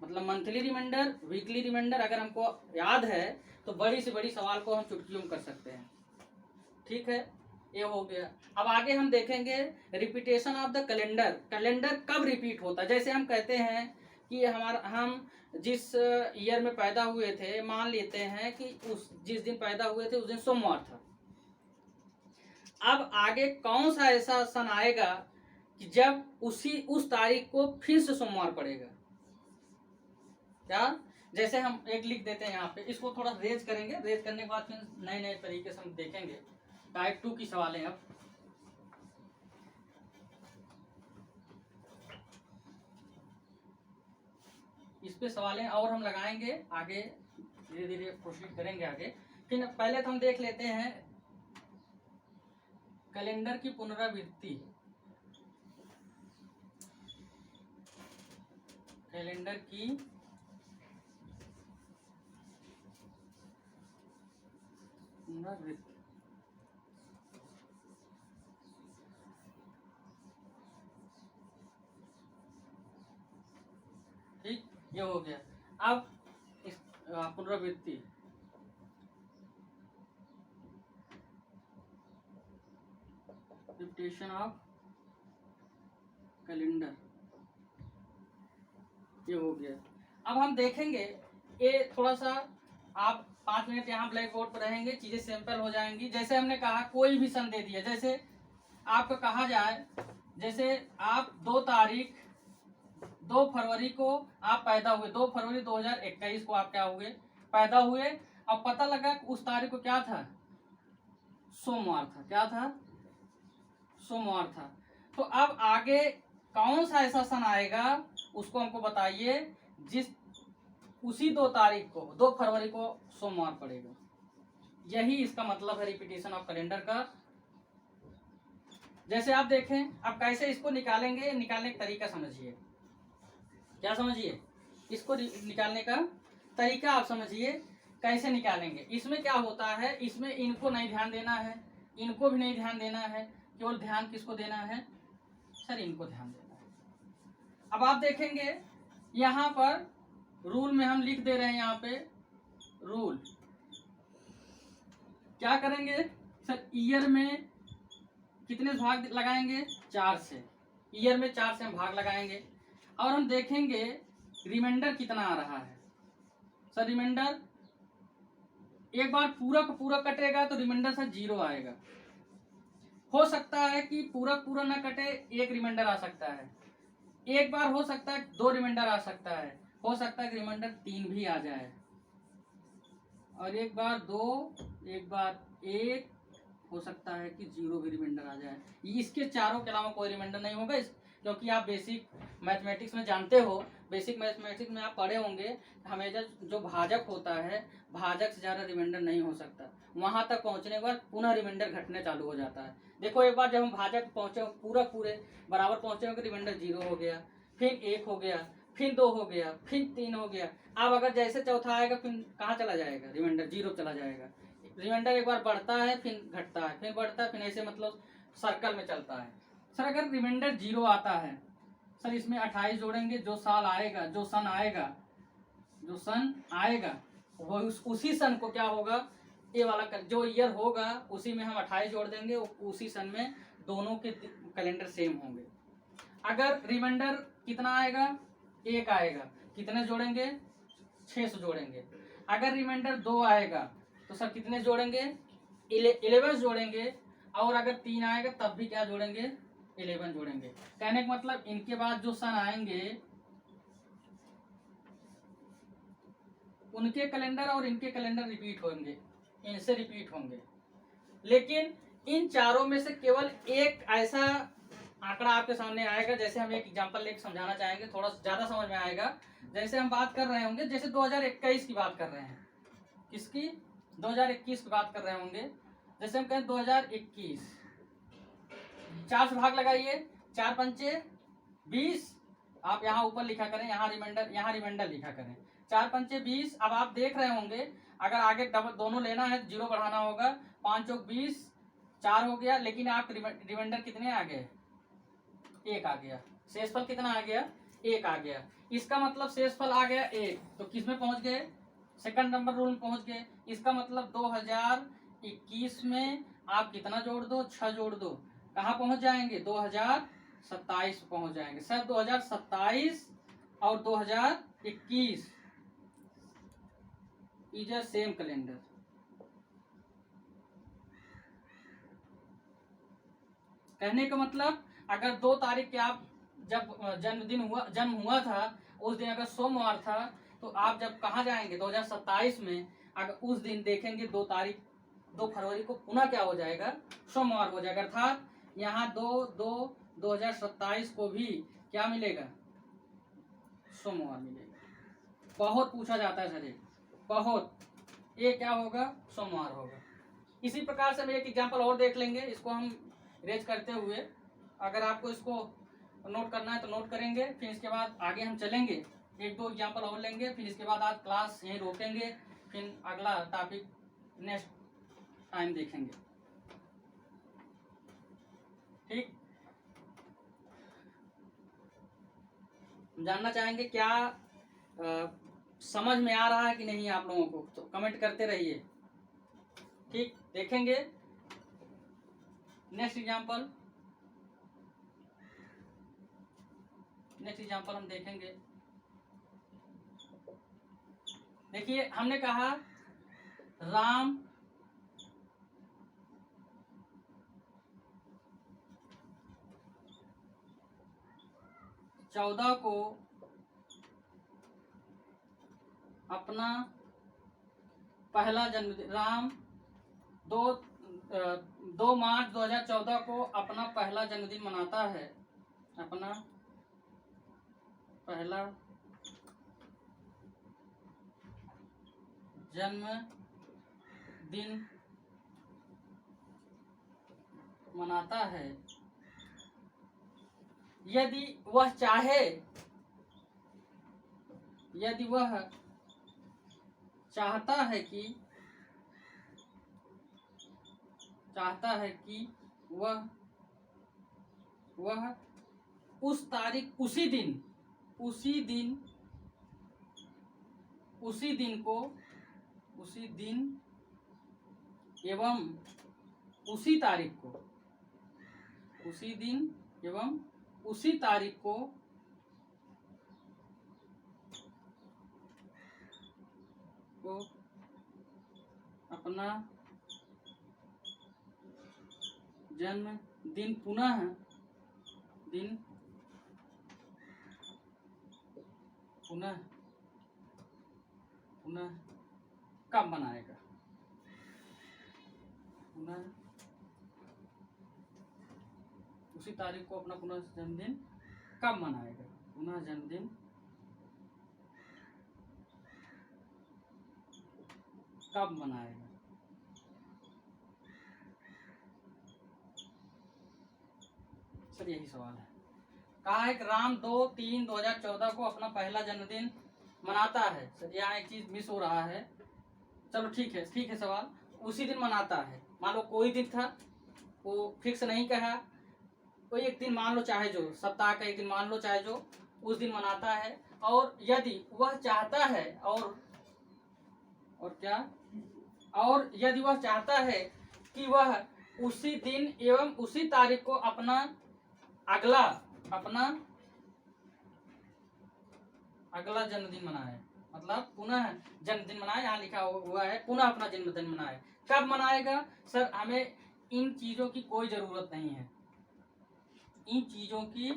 मतलब मंथली रिमाइंडर, वीकली रिमाइंडर अगर हमको याद है तो बड़ी से बड़ी सवाल को हम चुटकियों में कर सकते हैं। ठीक है, ये हो गया। अब आगे हम देखेंगे repetition of the calendar, calendar कब रिपीट होता है। जैसे हम कहते हैं कि हम जिस ईयर में पैदा हुए थे, मान लेते हैं कि जिस दिन पैदा हुए थे उस दिन सोमवार था। अब आगे कौन सा ऐसा सन आएगा कि जब उस तारीख को फिर से सोमवार पड़ेगा, क्या, जैसे हम एक लिख देते हैं यहाँ पे, इसको थोड़ा रेज करेंगे, रेज करने के बाद फिर नए नए तरीके से हम देखेंगे। टाइप 2 की सवाल है। अब इस पे सवालें और हम लगाएंगे, आगे धीरे धीरे प्रोसीड करेंगे आगे। फिर पहले तो हम देख लेते हैं कैलेंडर की पुनरावृत्ति, कैलेंडर की पुनरावृत्ति। ठीक, ये हो गया। अब इस पुनरावृत्ति, रिपीटेशन ऑफ कैलेंडर, ये हो गया। अब हम देखेंगे, ये थोड़ा सा आप 5 मिनट यहाँ ब्लैक बोर्ड पर रहेंगे, चीजें सिंपल हो जाएंगी। जैसे हमने कहा कोई भी सन दे दिया, जैसे आपको कहा जाए, जैसे आप 2 फरवरी को आप पैदा हुए, 2 फरवरी 2021 को आप क्या हुए, पैदा हुए। अब पता लगा कि उस तारीख को क्या था, सोमवार था। क्या था, सोमवार था। तो अब आगे कौन सा ऐसा सन आएगा उसको हमको बताइए, जिस उसी 2 तारीख को, 2 फरवरी को सोमवार पड़ेगा। यही इसका मतलब है रिपीटेशन ऑफ कैलेंडर का। जैसे आप देखें, अब कैसे इसको निकालेंगे, निकालने का तरीका समझिए। क्या समझिए, इसको निकालने का तरीका आप समझिए, कैसे निकालेंगे। इसमें क्या होता है, इसमें इनको नहीं ध्यान देना है, इनको भी नहीं ध्यान देना है, केवल ध्यान किसको देना है, सर इनको ध्यान देना है। अब आप देखेंगे यहाँ पर रूल में हम लिख दे रहे हैं, यहाँ पे रूल क्या करेंगे सर, ईयर में कितने भाग लगाएंगे, 4 से। ईयर में 4 से हम भाग लगाएंगे और हम देखेंगे रिमाइंडर कितना आ रहा है। सर रिमाइंडर एक बार पूरा का पूरा कटेगा तो रिमाइंडर सर 0 आएगा। हो सकता है कि पूरा पूरा ना कटे, एक रिमाइंडर आ सकता है। एक बार हो सकता है 2 रिमाइंडर आ सकता है। हो सकता है कि रिमाइंडर 3 भी आ जाए, और एक बार 2, एक बार 1, हो सकता है कि 0 भी रिमाइंडर आ जाए। इसके चारों के अलावा कोई रिमाइंडर नहीं होगा, क्योंकि आप बेसिक मैथमेटिक्स में जानते हो, बेसिक मैथमेटिक्स में आप पढ़े होंगे, हमेशा जो भाजक होता है, भाजक से ज़्यादा रिमाइंडर नहीं हो सकता। वहां तक पहुंचने के बाद पुनः रिमाइंडर घटने चालू हो जाता है। देखो एक बार जब हम भाजक पहुंचे, पूरे बराबर पहुंचे होंगे, रिमाइंडर 0 हो गया, फिर 1 हो गया, फिर 2 हो गया, फिर 3 हो गया। अब अगर जैसे चौथा आएगा फिर कहाँ चला जाएगा, रिमाइंडर 0 चला जाएगा। रिमाइंडर एक बार बढ़ता है, फिर घटता है, फिर बढ़ता है, फिर ऐसे मतलब सर्कल में चलता है। सर अगर रिमाइंडर 0 आता है, सर इसमें 28 जोड़ेंगे, जो साल आएगा, जो सन आएगा वो उसी सन को क्या होगा, ये वाला जो ईयर होगा उसी में हम 28 जोड़ देंगे, उसी सन में दोनों के कैलेंडर सेम होंगे। अगर रिमाइंडर कितना आएगा, 1 आएगा, कितने जोड़ेंगे, 6 जोड़ेंगे। अगर रिमाइंडर 2 आएगा तो सर कितने जोड़ेंगे, 11 जोड़ेंगे। और अगर 3 आएगा तब भी क्या जोड़ेंगे, 11 जोड़ेंगे। कहने का मतलब इनके बाद जो सन आएंगे उनके कैलेंडर और इनके कैलेंडर रिपीट होंगे, इनसे रिपीट होंगे। लेकिन इन चारों में से केवल एक ऐसा आंकड़ा आपके सामने आएगा। जैसे हम एक एग्जांपल लेकर समझाना चाहेंगे, थोड़ा ज्यादा समझ में आएगा। जैसे हम बात कर रहे होंगे, जैसे 2021 की बात कर रहे हैं, किसकी, 2021 की बात कर रहे होंगे। जैसे हम कहें 2021, 4 से भाग लगाइए, 4 पंचे 20, आप यहाँ ऊपर लिखा करें, यहाँ रिमाइंडर लिखा करें, 4 पंचे 20। अब आप देख रहे होंगे अगर आगे डबल दोनों लेना है, 0 बढ़ाना होगा, 5 चौक 20, 4 हो गया। लेकिन आप रिमाइंडर कितने आ गए, 1 आ गया। शेषफल कितना आ गया, 1 आ गया। इसका मतलब शेषफल आ गया 1, तो किस में पहुंच गए, सेकंड नंबर रूल में पहुंच गए। इसका मतलब 2021 में आप कितना जोड़ दो, 6 जोड़ दो, कहाँ पहुंच जाएंगे, 2027 पहुंच जाएंगे। सर 2027 और 2021 इज अ सेम कैलेंडर। कहने का मतलब अगर 2 तारीख के आप जब जन्म हुआ था, उस दिन अगर सोमवार था, तो आप जब कहाँ जाएंगे, 2027 में, अगर उस दिन देखेंगे 2 तारीख 2 फरवरी को पुनः क्या हो जाएगा, सोमवार हो जाएगा। अर्थात यहाँ 2027 को भी क्या मिलेगा, सोमवार मिलेगा। बहुत पूछा जाता है सर, बहुत, ये क्या होगा, सोमवार होगा। इसी प्रकार से हम एक एग्जांपल और देख लेंगे, इसको हम रेज करते हुए। अगर आपको इसको नोट करना है तो नोट करेंगे, फिर इसके बाद आगे हम चलेंगे, 1-2 एग्जांपल और लेंगे, फिर इसके बाद आज क्लास यहीं रोकेंगे, फिर अगला टॉपिक नेक्स्ट टाइम देखेंगे। ठीक, जानना चाहेंगे क्या समझ में आ रहा है कि नहीं आप लोगों को, तो कमेंट करते रहिए। ठीक, देखेंगे नेक्स्ट एग्जांपल हम देखेंगे। देखिए हमने कहा राम 14 को अपना पहला जन्मदिन, राम 2 मार्च 2014 को अपना पहला जन्मदिन मनाता है, अपना पहला जन्मदिन मनाता है। यदि वह चाहे, यदि वह चाहता है कि वह उस तारीख, उसी दिन एवं उसी तारीख को अपना जन्मदिन पुनः कब मनाएगा, उसी तारीख को अपना पुनः जन्मदिन कब मनाएगा, पुनः जन्मदिन कब मनाएगा। सर यही सवाल है। कहा है कि राम 2/3/2014 को अपना पहला जन्मदिन मनाता है। सर यहाँ एक चीज मिस हो रहा है। चलो ठीक है सवाल उसी दिन मनाता है। मान लो कोई दिन था, वो फिक्स नहीं कहा, कोई एक दिन मान लो, चाहे जो सप्ताह का एक दिन मान लो, चाहे जो उस दिन मनाता है। और यदि वह चाहता है और क्या, और यदि वह चाहता है कि वह उसी दिन एवं उसी तारीख को अपना अगला जन्मदिन मनाए, मतलब पुनः जन्मदिन मनाए। यहाँ लिखा हुआ है पुनः अपना जन्मदिन मनाए। कब मनाएगा? सर हमें इन चीजों की कोई जरूरत नहीं है, इन चीजों की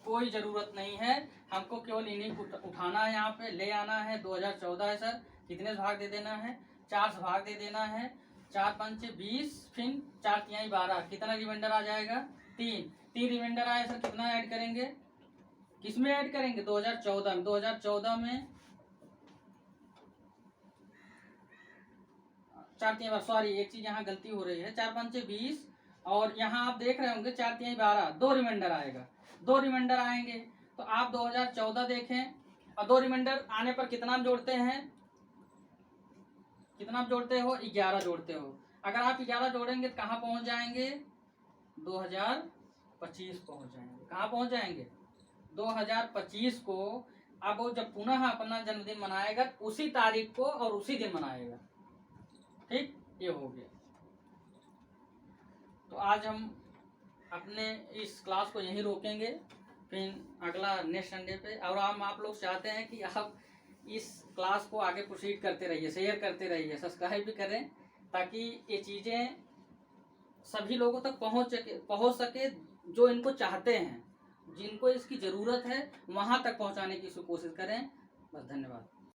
कोई जरूरत नहीं है। हमको केवल इन्हीं को उठाना है, यहाँ पे ले आना है। 2014 है सर, कितने से भाग दे देना है? 4 से भाग दे देना है। 4 5 20, फिर 4 3 12। कितना रिमाइंडर आ जाएगा? 3 रिमाइंडर आया सर। कितना ऐड करेंगे? किसमें ऐड करेंगे? 2014 में। 2014 में 4 3 12, सॉरी एक चीज यहाँ गलती हो रही है। 4 5 20 और यहाँ आप देख रहे होंगे 4 3 12, 2 रिमाइंडर आएगा। 2 रिमाइंडर आएंगे तो आप 2014 देखें, और 2 रिमाइंडर आने पर कितना जोड़ते हैं? कितना जोड़ते हो? 11 जोड़ते हो। अगर आप 11 जोड़ेंगे तो कहाँ पहुंच जाएंगे? 2025 पहुंच जाएंगे। कहाँ पहुंच जाएंगे? 2025 को। अब वो जब पुनः अपना जन्मदिन मनाएगा उसी तारीख को और उसी दिन मनाएगा। ठीक, ये हो गया। तो आज हम अपने इस क्लास को यहीं रोकेंगे, फिर अगला नेक्स्ट संडे पे। और हम आप लोग चाहते हैं कि आप इस क्लास को आगे प्रोसीड करते रहिए, शेयर करते रहिए, सब्सक्राइब भी करें, ताकि ये चीज़ें सभी लोगों तक पहुंच सके जो इनको चाहते हैं, जिनको इसकी ज़रूरत है, वहाँ तक पहुँचाने की कोशिश करें। बस, धन्यवाद।